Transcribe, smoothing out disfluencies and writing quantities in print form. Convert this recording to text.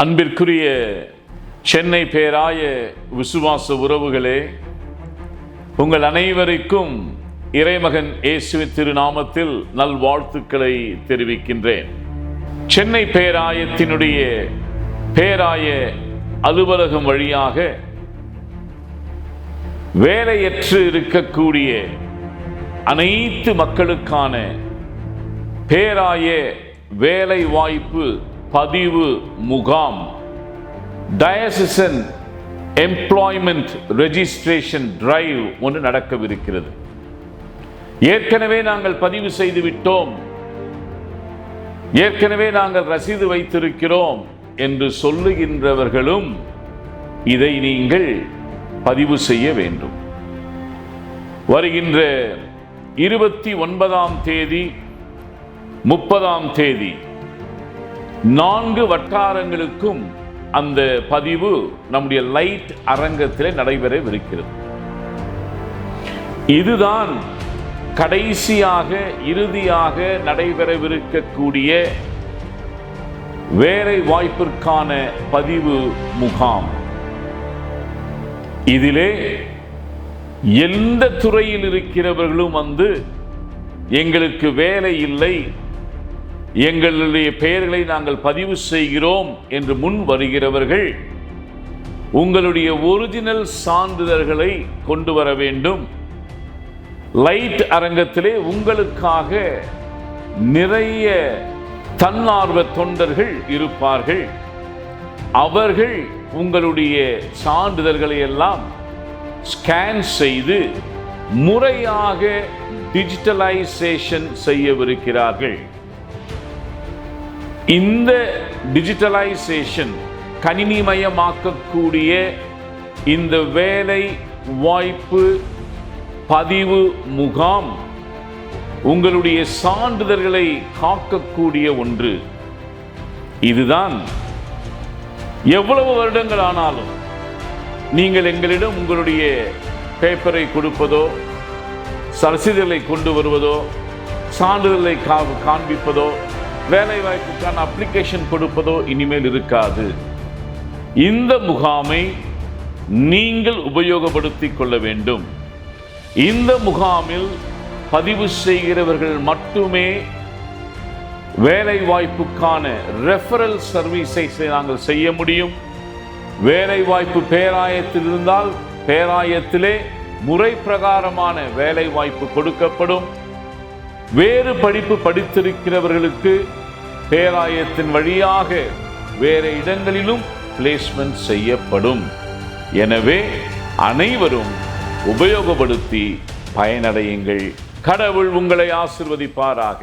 அன்பிற்குரிய சென்னை பேராய விசுவாச உறவுகளே, உங்கள் அனைவருக்கும் இறைமகன் இயேசுவின் திருநாமத்தில் நல்வாழ்த்துக்களை தெரிவிக்கின்றேன். சென்னை பேராயத்தினுடைய பேராய அலுவலகம் வழியாக வேலையற்று இருக்கக்கூடிய அனைத்து மக்களுக்கான பேராய வேலை வாய்ப்பு பதிவு முகாம், டயசிசன் எம்ப்ளாய்மெண்ட் ரெஜிஸ்ட்ரேஷன் டிரைவ் ஒன்று நடக்கவிருக்கிறது. ஏற்கனவே நாங்கள் பதிவு செய்து விட்டோம், ஏற்கனவே நாங்கள் ரசீது வைத்திருக்கிறோம் என்று சொல்லுகின்றவர்களும் இதை நீங்கள் பதிவு செய்ய வேண்டும். வருகின்ற 29ஆம் தேதி 30ஆம் தேதி 4 வட்டாரங்களுக்கும் அந்த பதிவு நம்முடைய லைட் அரங்கத்திலே நடைபெறவிருக்கிறது. இதுதான் கடைசியாக இறுதியாக நடைபெறவிருக்கக்கூடிய வேலை வாய்ப்பிற்கான பதிவு முகாம். இதிலே எந்த துறையில் இருக்கிறவர்களும் வந்து எங்களுக்கு வேலை இல்லை, எங்களுடைய பெயர்களை நாங்கள் பதிவு செய்கிறோம் என்று முன் வருகிறவர்கள் உங்களுடைய ஒரிஜினல் சான்றிதழ்களை கொண்டு வர வேண்டும். லைட் அரங்கத்திலே உங்களுக்காக நிறைய தன்னார்வ தொண்டர்கள் இருப்பார்கள். அவர்கள் உங்களுடைய சான்றிதழ்களை எல்லாம் ஸ்கேன் செய்து முறையாக டிஜிட்டலைசேஷன் செய்யவிருக்கிறார்கள். இந்த டிஜிட்டலைசேஷன், கணினிமயமாக்கக்கூடிய இந்த வேலை வாய்ப்பு பதிவு முகாம் உங்களுடைய சான்றிதழ்களை காக்கக்கூடிய ஒன்று. இதுதான் எவ்வளவு வருடங்கள் ஆனாலும் நீங்கள் எங்களிடம் உங்களுடைய பேப்பரை கொடுப்பதோ, ரசீதுகளை கொண்டு வருவதோ, சான்றிதழை காண்பிப்பதோ, வேலை வாய்ப்புக்கான அப்ளிகேஷன் கொடுப்பதோ இனிமேல் இருக்காது. இந்த முகாமை நீங்கள் உபயோகப்படுத்திக் கொள்ள வேண்டும். இந்த முகாமில் பதிவு செய்கிறவர்கள் மட்டுமே வேலை வாய்ப்புக்கான ரெஃபரல் சர்வீஸை நாங்கள் செய்ய முடியும். வேலை வாய்ப்பு பேராயத்தில் இருந்தால் பேராயத்திலே முறை பிரகாரமான வேலை வாய்ப்பு கொடுக்கப்படும். வேறு படிப்பு படித்திருக்கிறவர்களுக்கு பேராயத்தின் வழியாக வேறு இடங்களிலும் பிளேஸ்மெண்ட் செய்யப்படும். எனவே அனைவரும் உபயோகப்படுத்தி பயனடையுங்கள். கடவுள் உங்களை ஆசீர்வதிப்பாராக.